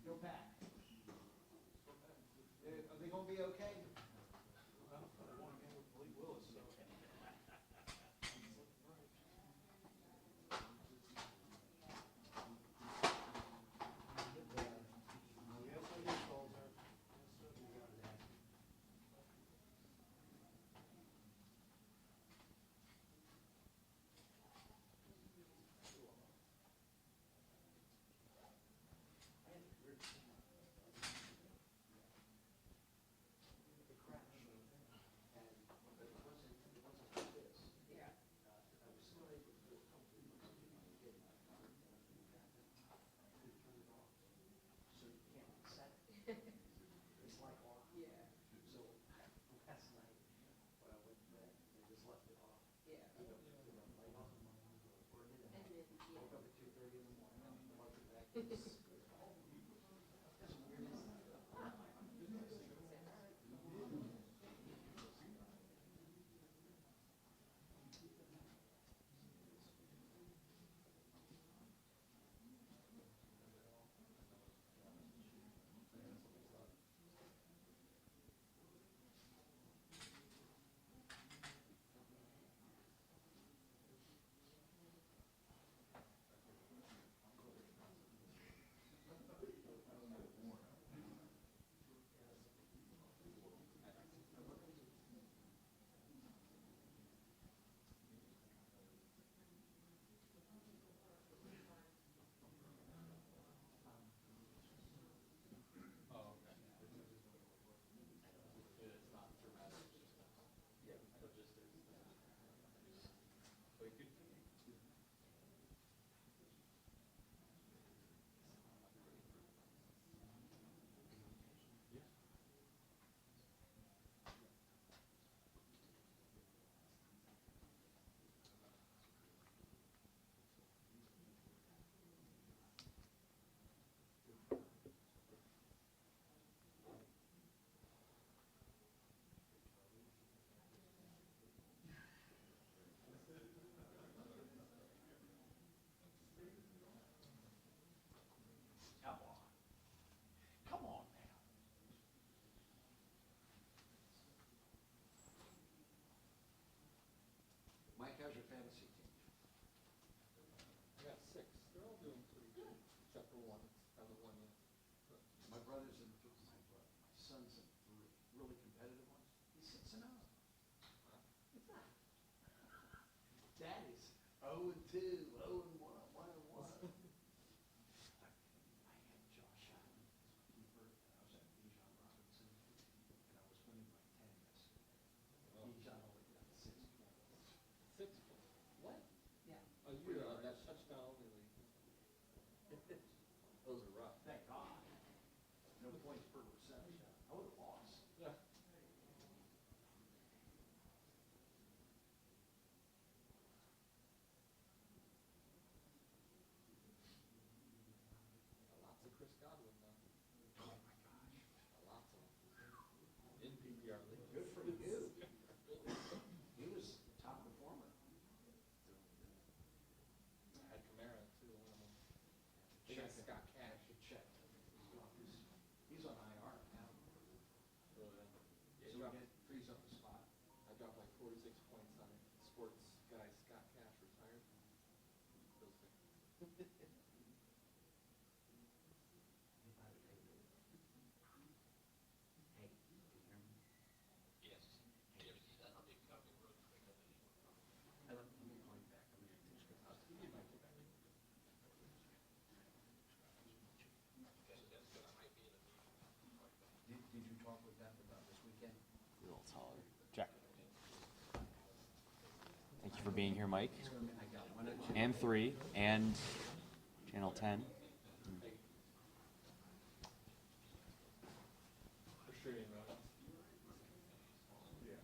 Go back. Are they gonna be okay? Come on now. Mike, how's your fantasy team? I got 6. They're all doing pretty good, except for one. Hasn't won yet. But My brother's in my son's in 3 really competitive ones. He's 6-0. Daddy's 0-2, 0-1, 1-1. I had Josh Allen as my keeper, and I was at Bijan Robinson, and I was winning by 10 yesterday. Bijan only got 6 points. 6. What? Yeah. Oh, you that touchdown only league. Those are rough. Thank God. No points per reception. I would have lost. Yeah. Lots of Chris Godwin now. Oh my gosh. Lots of them. In PPR league. Good for you. He was top performer. I had Kamara too. One of them. They got Scott Cash. Check. He's on IR now. Really? Yeah, So he frees up the spot. I dropped like 46 points on it. Sports guy Scott Cash retired. Feels good. Hey, can you hear me? Yes. I'll be coming real quick. Let me call you back. I'm gonna take this. You might get back. Okay, that's good. I might be in a meeting. Did you talk with Beth about this weekend? A little taller. Jack. Thank you for being here, Mike. I got one at And 3, and Channel 10. For sure, you know. Yeah.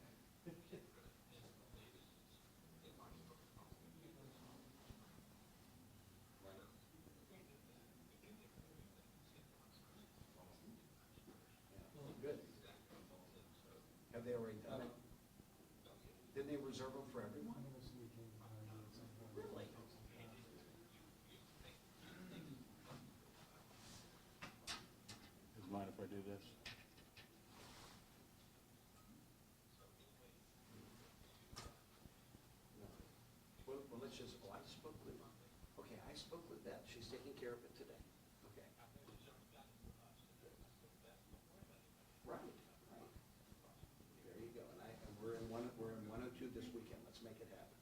Good. Have they already done it? Didn't they reserve them for everyone? Really? this. Well, let's just, I spoke with, okay, I spoke with Beth. She's taking care of it today. Okay. Right, right. There you go. And we're in 102 this weekend. Let's make it happen.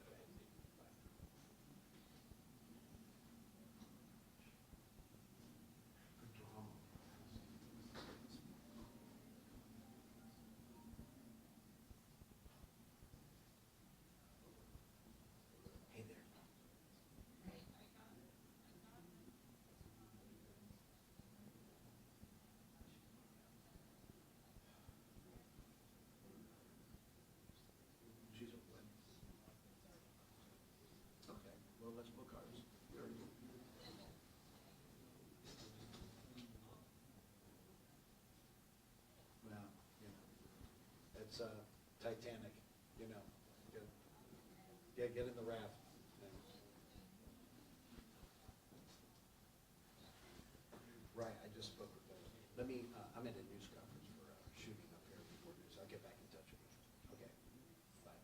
Okay. Bye. Hey there. She's a what? Okay, well, let's book ours. Very good. Well, you know, it's Titanic, you know. Get in the raft. Right, I just spoke with them. Let me, I'm at a news conference for shooting up here before news. I'll get back in touch with you. Okay, bye.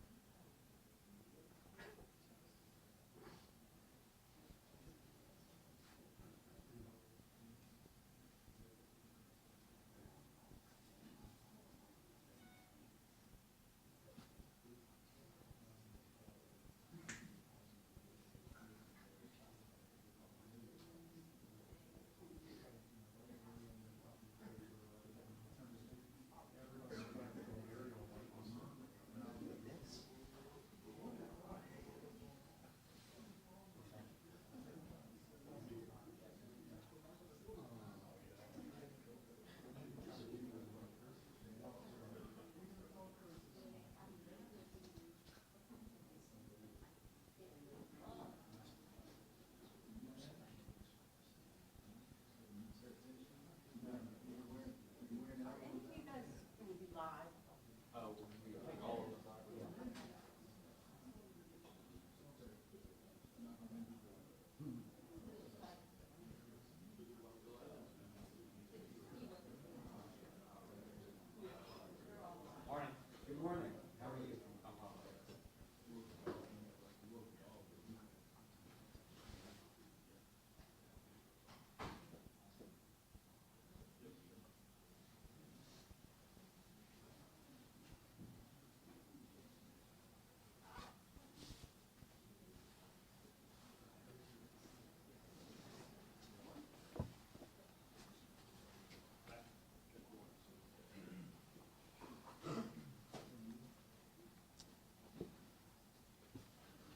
Morning. Good morning. How are you? I'm well.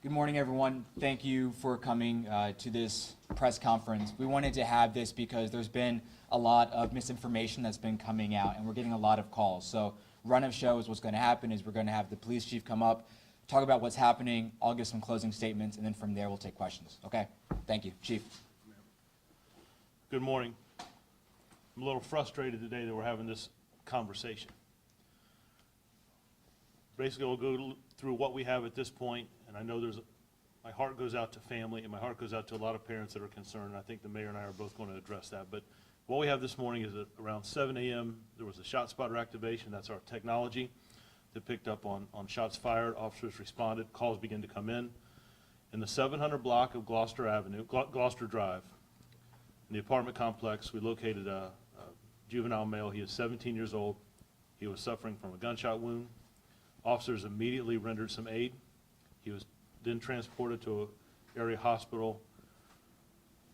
Good morning, everyone. Thank you for coming to this press conference. We wanted to have this because there's been a lot of misinformation that's been coming out, and we're getting a lot of calls. So run of show is what's going to happen is we're going to have the police chief come up, talk about what's happening. I'll give some closing statements, and then from there we'll take questions. Okay? Thank you. Chief. Good morning. I'm a little frustrated today that we're having this conversation. Basically, we'll go through what we have at this point, and I know my heart goes out to family, and my heart goes out to a lot of parents that are concerned. I think the mayor and I are both going to address that. But what we have this morning is at around 7 a.m., there was a shot spotter activation. That's our technology that picked up on shots fired. Officers responded. Calls began to come in. In the 700 block of Gloucester Drive, in the apartment complex, we located a juvenile male. He is 17 years old. He was suffering from a gunshot wound. Officers immediately rendered some aid. He was then transported to an area hospital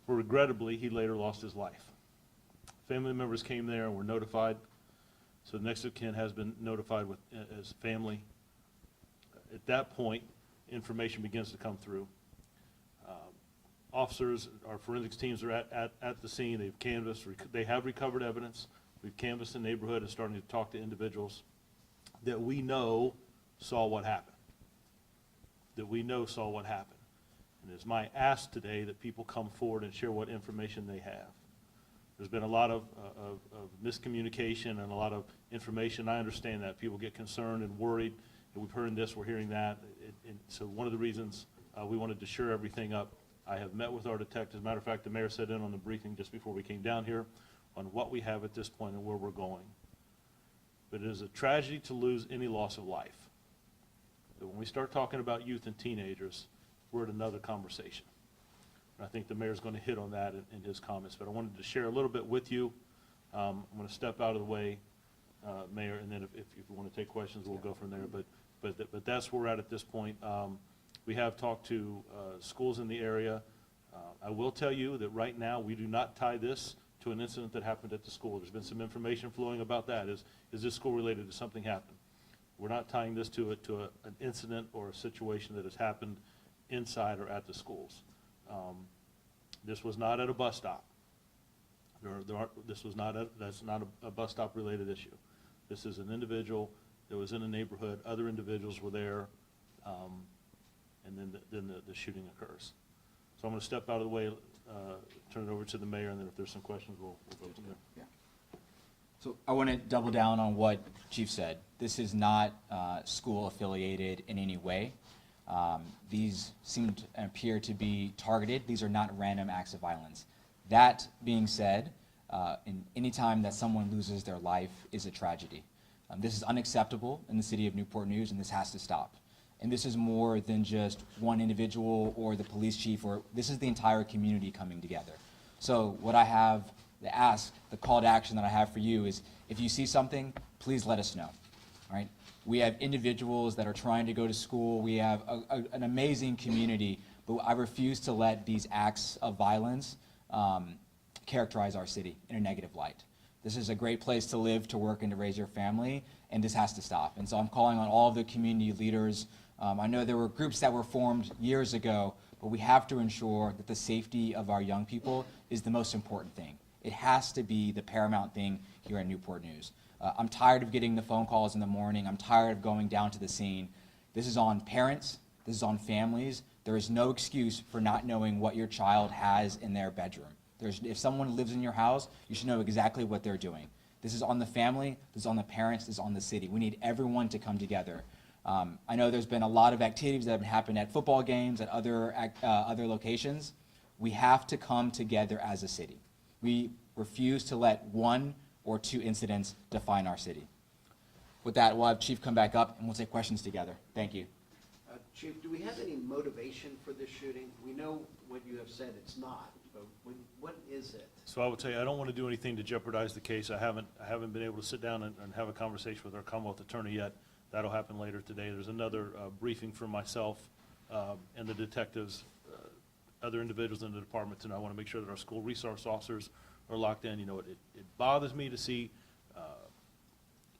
where regrettably he later lost his life. Family members came there and were notified. So the next of kin has been notified as family. At that point, information begins to come through. Officers, our forensics teams are at the scene. They've canvassed, they have recovered evidence. We've canvassed the neighborhood and starting to talk to individuals that we know saw what happened. That we know saw what happened. And it's my ask today that people come forward and share what information they have. There's been a lot of miscommunication and a lot of information. I understand that. People get concerned and worried. And we've heard this, we're hearing that. And so one of the reasons we wanted to shore everything up, I have met with our detectives. As a matter of fact, the mayor sat in on the briefing just before we came down here. on what we have at this point and where we're going. But it is a tragedy to lose any loss of life. But when we start talking about youth and teenagers, we're at another conversation. And I think the mayor's going to hit on that in his comments, but I wanted to share a little bit with you. I'm going to step out of the way, Mayor, and then if you want to take questions, we'll go from there. But that's where we're at this point. We have talked to schools in the area. I will tell you that right now, we do not tie this to an incident that happened at the school. There's been some information flowing about that. Is this school related to something happened? We're not tying this to an incident or a situation that has happened inside or at the schools. This was not at a bus stop. That's not a bus stop related issue. This is an individual that was in a neighborhood, other individuals were there, and then the shooting occurs. So I'm going to step out of the way, turn it over to the mayor, and then if there's some questions, we'll go from there. Yeah. So I want to double down on what Chief said. This is not school affiliated in any way. These seem to appear to be targeted. These are not random acts of violence. That being said, in any time that someone loses their life is a tragedy. This is unacceptable in the city of Newport News, and this has to stop. And this is more than just one individual or the police chief, or this is the entire community coming together. So what I have to ask, the call to action that I have for you is, if you see something, please let us know, all right? We have individuals that are trying to go to school. We have an amazing community, but I refuse to let these acts of violence characterize our city in a negative light. This is a great place to live, to work, and to raise your family, and this has to stop. And so I'm calling on all of the community leaders. I know there were groups that were formed years ago, but we have to ensure that the safety of our young people is the most important thing. It has to be the paramount thing here at Newport News. I'm tired of getting the phone calls in the morning. I'm tired of going down to the scene. This is on parents. This is on families. There is no excuse for not knowing what your child has in their bedroom. If someone lives in your house, you should know exactly what they're doing. This is on the family. This is on the parents. This is on the city. We need everyone to come together. I know there's been a lot of activities that have happened at football games, at other locations. We have to come together as a city. We refuse to let one or two incidents define our city. With that, we'll have Chief come back up and we'll take questions together. Thank you. Chief, do we have any motivation for this shooting? We know what you have said it's not, but what is it? So I would tell you, I don't want to do anything to jeopardize the case. I haven't been able to sit down and have a conversation with our Commonwealth Attorney yet. That'll happen later today. There's another briefing from myself and the detectives, other individuals in the department tonight. I want to make sure that our school resource officers are locked in. You know, it bothers me to see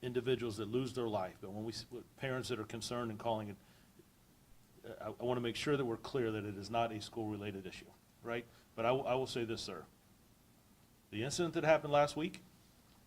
individuals that lose their life, but when we see parents that are concerned and calling it, I want to make sure that we're clear that it is not a school-related issue, right? But I will say this, sir. The incident that happened last week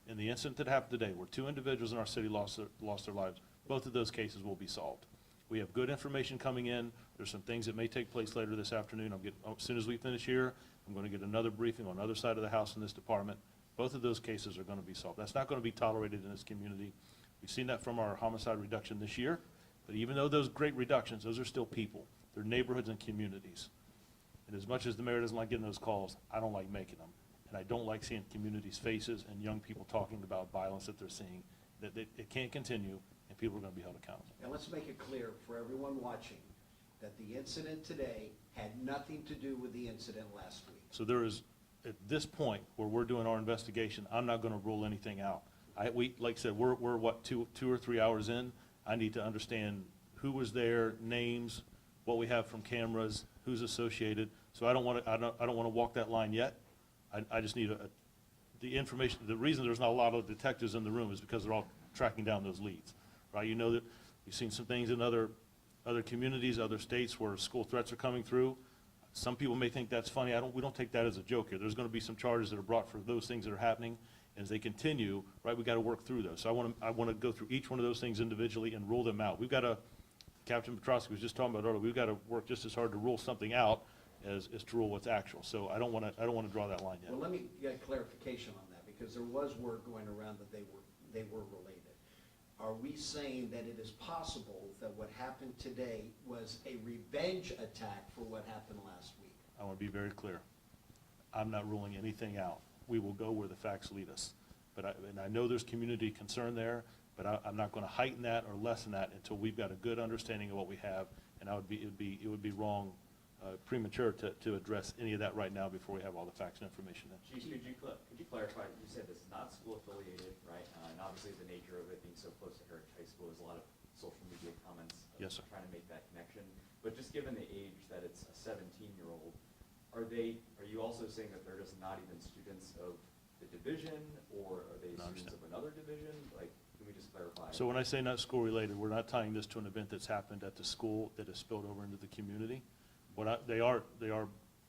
and the incident that happened today, where two individuals in our city lost their lives, both of those cases will be solved. We have good information coming in. There's some things that may take place later this afternoon. As soon as we finish here, I'm going to get another briefing on the other side of the house in this department. Both of those cases are going to be solved. That's not going to be tolerated in this community. We've seen that from our homicide reduction this year. But even though those great reductions, those are still people. They're neighborhoods and communities. And as much as the mayor doesn't like getting those calls, I don't like making them. And I don't like seeing communities' faces and young people talking about violence that they're seeing. That it can't continue, and people are going to be held accountable. And let's make it clear for everyone watching that the incident today had nothing to do with the incident last week. So there is, at this point where we're doing our investigation, I'm not going to rule anything out. Like I said, we're what, two or 3 hours in. I need to understand who was there, names, what we have from cameras, who's associated. So I don't want to walk that line yet. I just need the information. The reason there's not a lot of detectives in the room is because they're all tracking down those leads, right? You know that you've seen some things in other communities, other states where school threats are coming through. Some people may think that's funny. We don't take that as a joke here. There's going to be some charges that are brought for those things that are happening. As they continue, right, we've got to work through those. So I want to go through each one of those things individually and rule them out. We've got to, Captain Petrosky was just talking about earlier, we've got to work just as hard to rule something out as to rule what's actual. So I don't want to draw that line yet. Well, let me get clarification on that, because there was word going around that they were related. Are we saying that it is possible that what happened today was a revenge attack for what happened last week? I want to be very clear. I'm not ruling anything out. we will go where the facts lead us. And I know there's community concern there, but I'm not going to heighten that or lessen that until we've got a good understanding of what we have. And it would be wrong, premature to address any of that right now before we have all the facts and information in. Chief, could you clarify, you said this is not school affiliated, right? And obviously the nature of it being so close to Heritage High School, there's a lot of social media comments Yes, sir. trying to make that connection. But just given the age that it's a 17-year-old, are you also saying that they're just not even students of the division, or are they No, I students understand. of another division? Like, can we just clarify? So when I say not school-related, we're not tying this to an event that's happened at the school that has spilled over into the community. They are,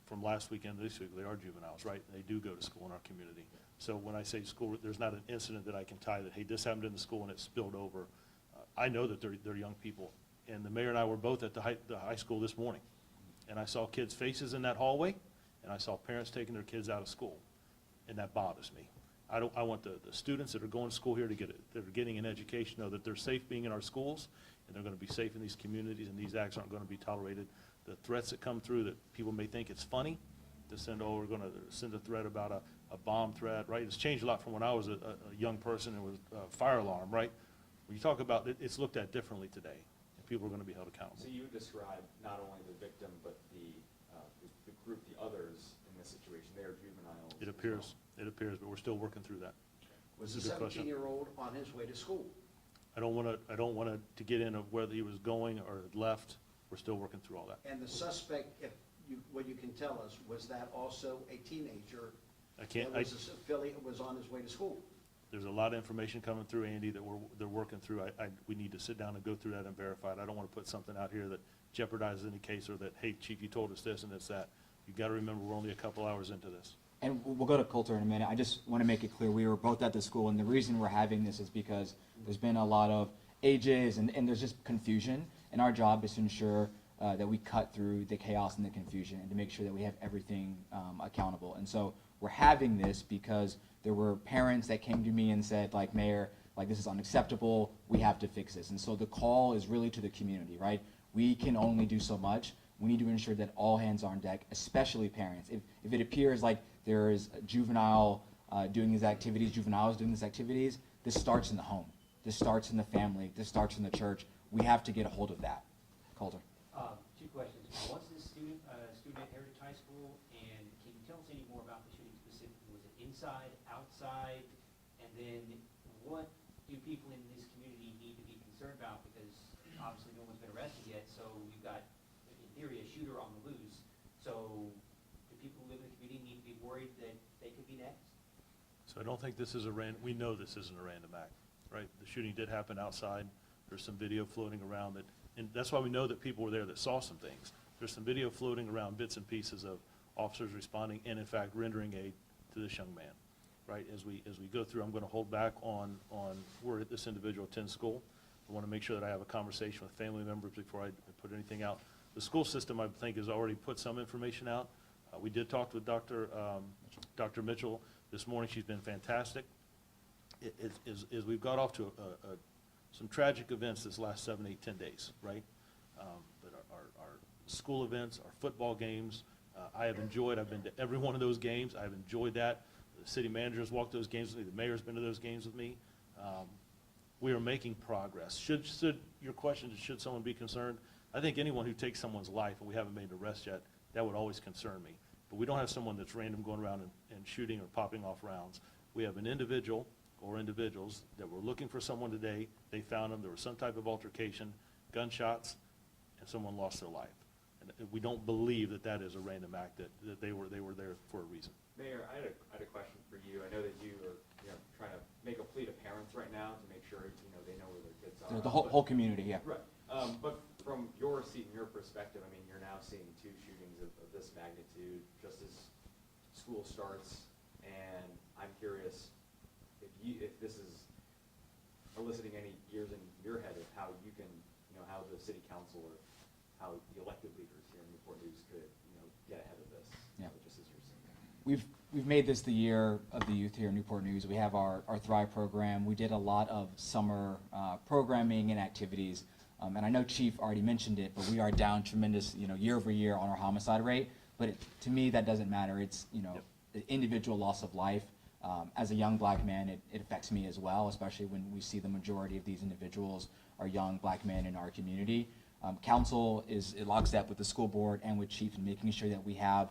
from last weekend to this week, they are juveniles, right? They do go to school in our community. So when I say school, there's not an incident that I can tie that, hey, this happened in the school and it spilled over. I know that they're young people. And the mayor and I were both at the high school this morning. And I saw kids' faces in that hallway, and I saw parents taking their kids out of school. And that bothers me. I want the students that are going to school here that are getting an education, know that they're safe being in our schools, and they're going to be safe in these communities, and these acts aren't going to be tolerated. The threats that come through that people may think it's funny to send, we're going to send a threat about a bomb threat, right? It's changed a lot from when I was a young person. It was a fire alarm, right? When you talk about it, it's looked at differently today, and people are going to be held accountable. So you would describe not only the victim, but the group, the others in this situation, they are juveniles. It appears, but we're still working through that. Was This the is a good question. 17-year-old on his way to school? I don't want to get into whether he was going or had left. We're still working through all that. And the suspect, what you can tell us, was that also a teenager that was on his way to school? There's a lot of information coming through, Andy, that they're working through. We need to sit down and go through that and verify it. I don't want to put something out here that jeopardizes any case, or that, hey, chief, you told us this and it's that. You've got to remember, we're only a couple hours into this. And we'll go to Coulter in a minute. I just want to make it clear, we were both at the school, and the reason we're having this is because there's been a lot of ages, and there's just confusion, and our job is to ensure that we cut through the chaos and the confusion, and to make sure that we have everything accountable. And so we're having this because there were parents that came to me and said, like, Mayor, like, this is unacceptable, we have to fix this. And so the call is really to the community, right? We can only do so much. We need to ensure that all hands are on deck, especially parents. If it appears like there is a juvenile doing these activities, juveniles doing these activities, this starts in the home. This starts in the family. This starts in the church. We have to get a hold of that. Coulter. Two questions. Was this student at Heritage High School, and can you tell us any more about the shooting specifically? Was it inside, outside? And then what do people in this community need to be concerned about? Because obviously no one's been arrested yet, so you've got, in theory, a shooter on the loose. So do people who live in the community need to be worried that they could be next? So I don't think this is we know this isn't a random act, right? The shooting did happen outside. There's some video floating around that, and that's why we know that people were there that saw some things. There's some video floating around, bits and pieces of officers responding and, in fact, rendering aid to this young man, right? As we go through, I'm going to hold back on where this individual attends school. I want to make sure that I have a conversation with family members before I put anything out. The school system, I think, has already put some information out. We did talk with Dr. Mitchell this morning. She's been fantastic. As we've got off to some tragic events this last 7, 8, 10 days, right? But our school events, our football games, I've been to every one of those games. I've enjoyed that. The city manager's walked those games with me. The mayor's been to those games with me. We are making progress. Your question is, should someone be concerned? I think anyone who takes someone's life, and we haven't made an arrest yet, that would always concern me. But we don't have someone that's random going around and shooting or popping off rounds. We have an individual or individuals that were looking for someone today. They found them. There was some type of altercation, gunshots, and someone lost their life. And we don't believe that is a random act, that they were there for a reason. Mayor, I had a question for you. I know that you are trying to make a plea to parents right now to make sure they know where their kids are. The whole community, yeah. Right. But from your seat and your perspective, I mean, you're now seeing 2 shootings of this magnitude just as school starts, and I'm curious if this is eliciting any gears in your head of how you can, how the city council or how the elected leaders here in Newport News could, get ahead of this. Yeah. Just as you're saying. We've made this the year of the youth here in Newport News. We have our Thrive program. We did a lot of summer programming and activities. And I know Chief already mentioned it, but we are down tremendous, year over year on our homicide rate. But to me, that doesn't matter. It's the individual loss of life. As a young black man, it affects me as well, especially when we see the majority of these individuals are young black men in our community. Council is in lockstep with the school board and with Chief in making sure that we have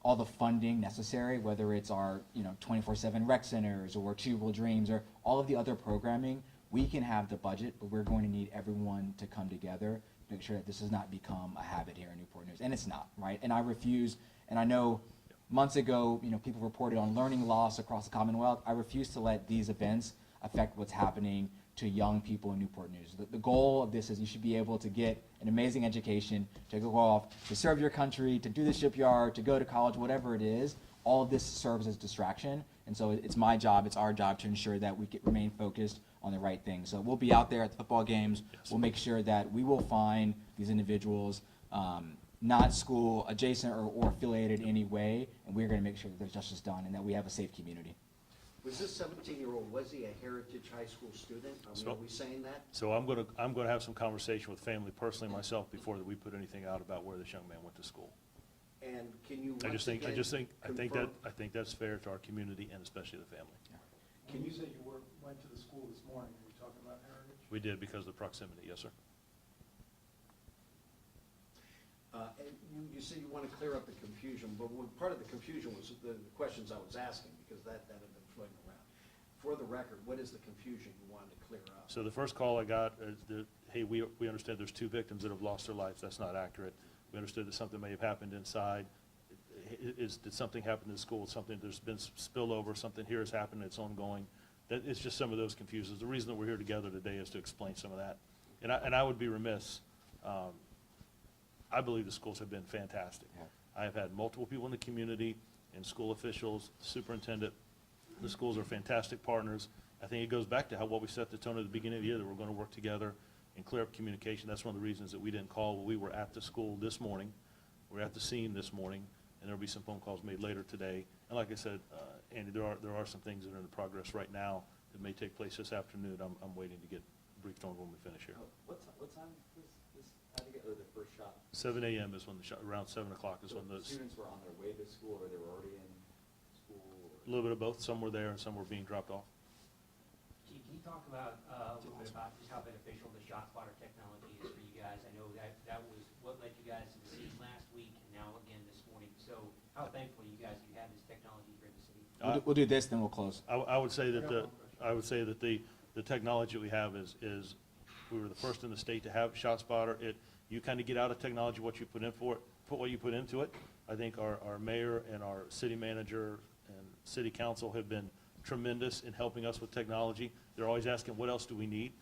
all the funding necessary, whether it's our 24/7 rec centers or Achievable Dreams or all of the other programming. We can have the budget, but we're going to need everyone to come together to make sure that this does not become a habit here in Newport News. And it's not, right? And I refuse, and I know months ago, people reported on learning loss across the Commonwealth. I refuse to let these events affect what's happening to young people in Newport News. The goal of this is you should be able to get an amazing education, to go off, to serve your country, to do the shipyard, to go to college, whatever it is. All of this serves as distraction. And so it's my job, it's our job to ensure that we remain focused on the right thing. So we'll be out there at the football games. Yes. We'll make sure that we will find these individuals not school adjacent or affiliated in any way, and we're going to make sure that there's justice done and that we have a safe community. Was this 17-year-old, was he a Heritage High School student? So- Are we saying that? So I'm gonna have some conversation with family personally myself before that we put anything out about where this young man went to school. And can you I once again confirm- I think that's fair to our community and especially the family. Can you say you went to the school this morning, are you talking about Heritage? We did because of the proximity, yes, sir. And you say you want to clear up the confusion, but part of the confusion was the questions I was asking, because that had been floating around. For the record, what is the confusion you wanted to clear up? So the first call I got is that, hey, we understand there's 2 victims that have lost their lives. That's not accurate. We understood that something may have happened inside. Did something happen in the school? There's been spillover, something here has happened, it's ongoing. It's just some of those confusions. The reason that we're here together today is to explain some of that. And I would be remiss, I believe the schools have been fantastic. Yeah. I have had multiple people in the community and school officials, superintendent. The schools are fantastic partners. I think it goes back to what we set the tone at the beginning of the year, that we're going to work together and clear up communication. That's one of the reasons that we didn't call. We were at the school this morning. We're at the scene this morning, and there'll be some phone calls made later today. And like I said, Andy, there are some things that are in progress right now that may take place this afternoon. I'm waiting to get briefed on when we finish here. What time was this, how did you get the first shot? 7 a.m. is when the shot, around 7 o'clock is So when the, students were on their way to school, or they were already in school? a little bit of both. Some were there and some were being dropped off. Chief, can you talk about a little bit about just how beneficial the shot spotter technology is for you guys? I know that was what led you guys to the scene last week and now again this morning. So how thankful are you guys you have this technology here in the city? We'll do this, then we'll close. I would say that the technology we have is we were the first in the state to have ShotSpotter. You kind of get out of technology what you put what you put into it. I think our mayor and our city manager and city council have been tremendous in helping us with technology. They're always asking, what else do we need?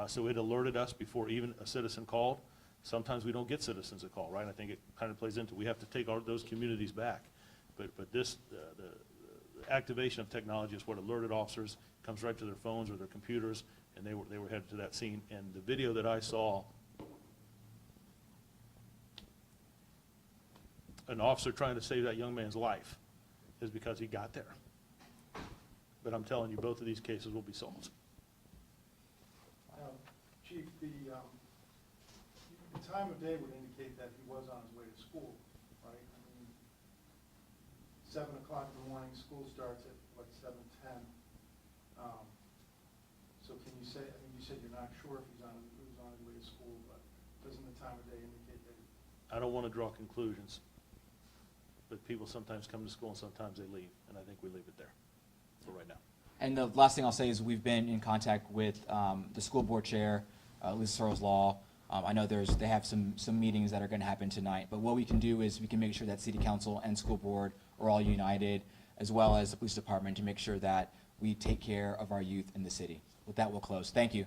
So it alerted us before even a citizen called. Sometimes we don't get citizens that call, right? I think it kind of plays into, we have to take those communities back. But this, the activation of technology is what alerted officers, comes right to their phones or their computers, and they were headed to that scene. And the video that I saw, an officer trying to save that young man's life is because he got there. But I'm telling you, both of these cases will be solved. Chief, the time of day would indicate that he was on his way to school, right? I mean, 7 o'clock in the morning, school starts at, 7:10. So can you say, I mean, you said you're not sure if he was on his way to school, but doesn't the time of day indicate that? I don't want to draw conclusions, but people sometimes come to school and sometimes they leave, and I think we leave it there for right now. And the last thing I'll say is we've been in contact with the school board chair, Lisa Searles Law. I know they have some meetings that are going to happen tonight, but what we can do is we can make sure that city council and school board are all united, as well as the police department, to make sure that we take care of our youth in the city. With that, we'll close. Thank you.